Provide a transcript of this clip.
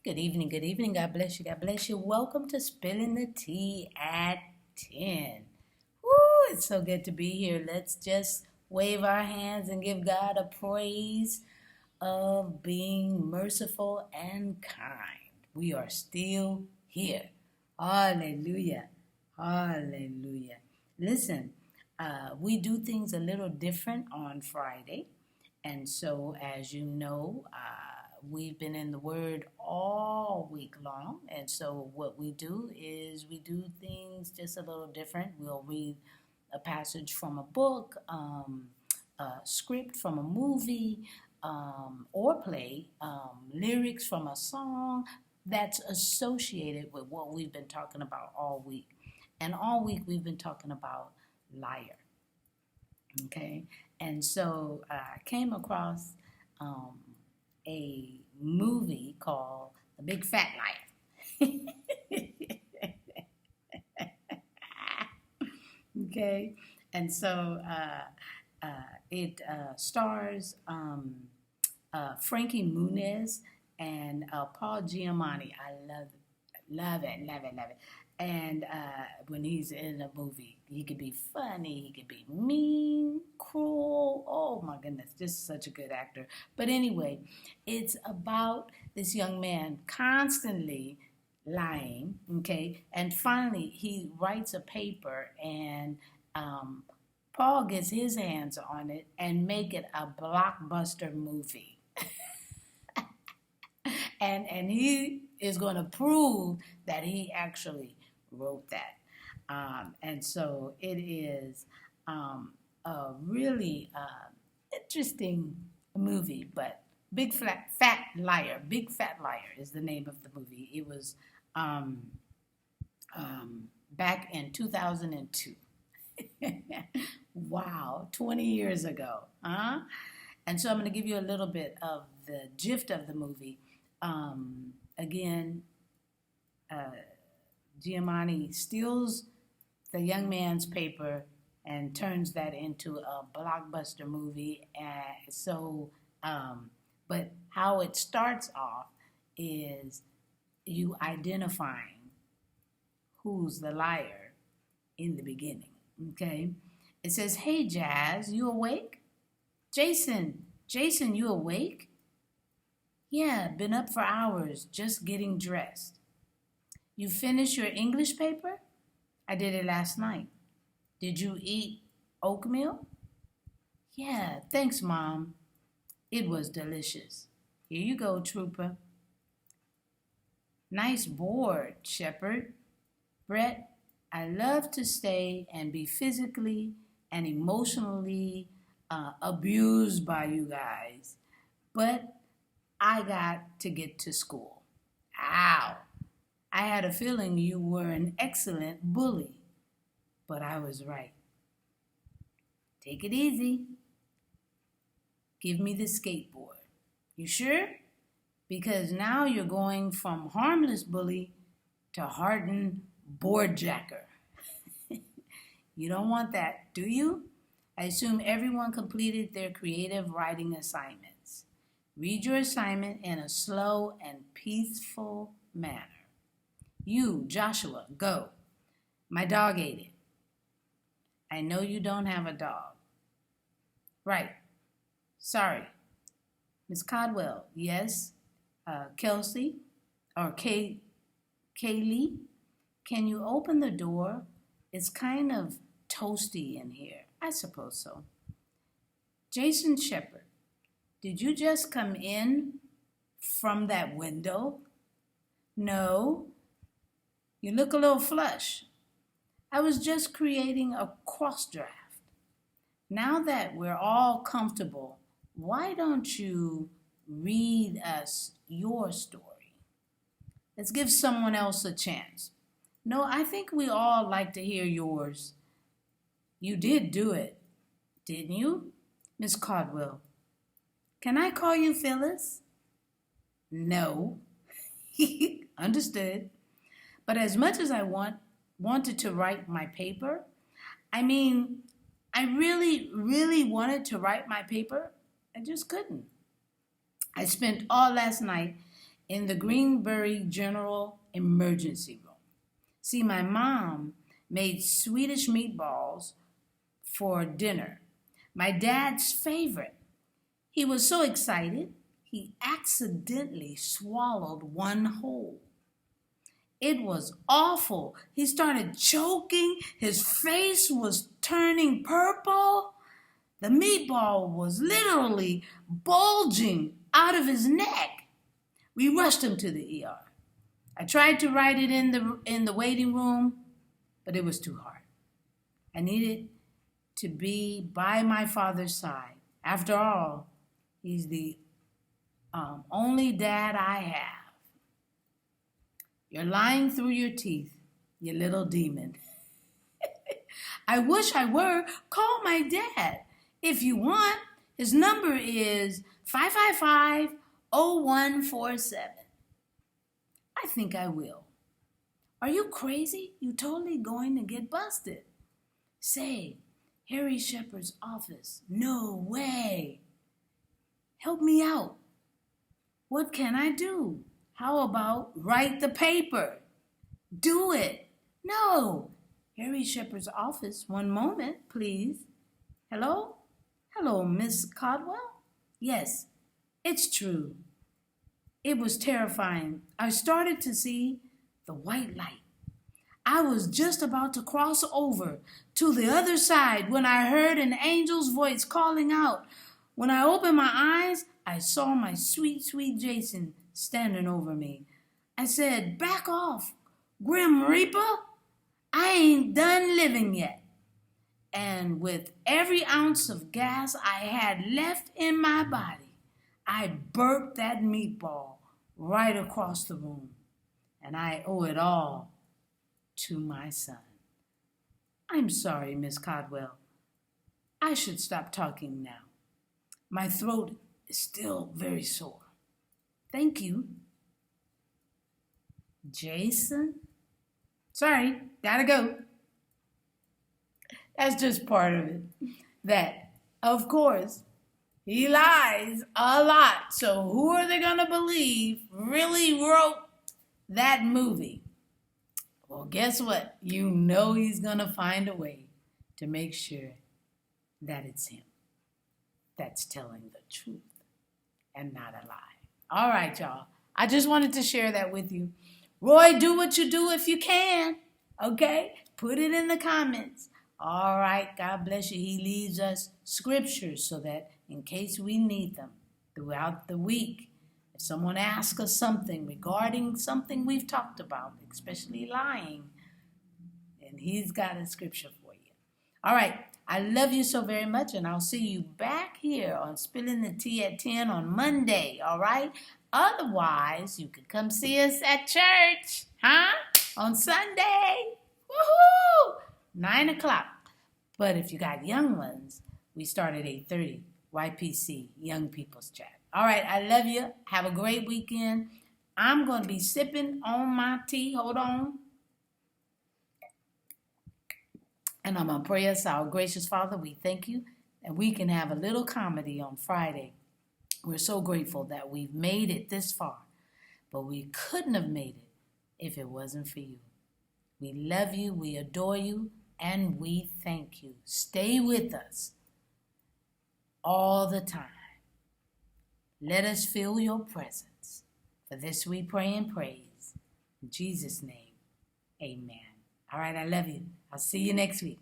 Good evening, good evening. God bless you, God bless you. Welcome to Spilling the Tea at 10. Woo, it's so good to be here. Let's just wave our hands and give God a praise of being merciful and kind. We are still here. Hallelujah. Hallelujah. Listen, we do things a little different on Friday. And so, as you know, we've been in the Word all week long. And so, what we do is we do things just a little different. We'll read a passage from a book, a script from a movie, or play lyrics from a song that's associated with what we've been talking about all week. And all week, we've been talking about liar. Okay, and so I came across a movie called The Big Fat Liar. Okay, and so it stars Frankie Muniz and Paul Giamatti. I love it. And when he's in a movie, he could be funny, he could be mean, cruel. Oh my goodness, just such a good actor. But anyway, it's about this young man constantly lying, okay? And finally, he writes a paper, and Paul gets his hands on it and make it a blockbuster movie. and he is going to prove that he actually wrote that. And so it is a really interesting movie, but Big Fat Liar. Big Fat Liar is the name of the movie. It was back in 2002. Wow, 20 years ago. Huh? And so I'm going to give you a little bit of the gist of the movie. Again, Giamatti steals the young man's paper and turns that into a blockbuster movie. But how it starts off is you identifying who's the liar in the beginning. Okay, it says, "Hey, Jazz, you awake? Jason, you awake? Yeah, been up for hours, just getting dressed. You finished your English paper? I did it last night. Did you eat oatmeal? Yeah, thanks, Mom. It was delicious. Here you go, Trooper. Nice board, Shepherd. Brett, I love to stay and be physically and emotionally abused by you guys, but I got to get to school. Ow. I had a feeling you were an excellent bully, but I was right. Take it easy. Give me the skateboard. You sure? Because now you're going from harmless bully to hardened board jacker. You don't want that, do you? I assume everyone completed their creative writing assignments. Read your assignment in a slow and peaceful manner. You, Joshua, go. My dog ate it. I know you don't have a dog. Right. Sorry. Miss Codwell, yes. Kelsey, or Kaylee, can you open the door? It's kind of toasty in here. I suppose so. Jason Shepherd, did you just come in from that window? No. You look a little flush. I was just creating a cross draft. Now that we're all comfortable, why don't you read us your story? Let's give someone else a chance. No, I think we all like to hear yours. You did do it, didn't you? Miss Caldwell, can I call you Phyllis? No. Understood. But as much as I wanted to write my paper, I really wanted to write my paper. I just couldn't. I spent all last night in the Greenbury General Emergency Room. See, my mom made Swedish meatballs for dinner, my dad's favorite. He was so excited, he accidentally swallowed one whole. It was awful. He started choking. His face was turning purple. The meatball was literally bulging out of his neck. We rushed him to the ER. I tried to write it in the waiting room, but it was too hard. I needed to be by my father's side. After all, he's the only dad I have. You're lying through your teeth, you little demon. I wish I were. Call my dad if you want. His number is 555-0147. I think I will. Are you crazy? You totally going to get busted. Say, Harry Shepherd's office. No way. Help me out. What can I do? How about write the paper? Do it. No. Harry Shepherd's office. One moment, please. Hello? Hello, Miss Caldwell? Yes, it's true. It was terrifying. I started to see the white light. I was just about to cross over to the other side when I heard an angel's voice calling out. When I opened my eyes, I saw my sweet, sweet Jason standing over me. I said, back off, Grim Reaper. I ain't done living yet. And with every ounce of gas I had left in my body, I burped that meatball right across the room. And I owe it all to my son. I'm sorry, Miss Caldwell. I should stop talking now. My throat is still very sore. Thank you. Jason? Sorry, gotta go. That's just part of it. That, of course, he lies a lot. So who are they gonna believe really wrote that movie? Well, guess what? You know he's gonna find a way to make sure that it's him that's telling the truth and not a lie. All right, y'all. I just wanted to share that with you. Roy, do what you do if you can. Okay? Put it in the comments. All right. God bless you. He leaves us scriptures so that in case we need them throughout the week, if someone asks us something regarding something we've talked about, especially lying, then he's got a scripture for you. All right. I love you so very much, and I'll see you back here on Spilling the Tea at 10 on Monday, all right? Otherwise, you can come see us at church, on Sunday. Woohoo! 9 o'clock. But if you got young ones, we start at 8:30, YPC, Young People's Chat. All right, I love you. Have a great weekend. I'm going to be sipping on my tea. Hold on. And I'm going to pray us, our gracious Father, we thank you that we can have a little comedy on Friday. We're so grateful that we've made it this far, but we couldn't have made it if it wasn't for you. We love you, we adore you, and we thank you. Stay with us all the time. Let us feel your presence. For this we pray and praise. In Jesus' name, amen. All right, I love you. I'll see you next week.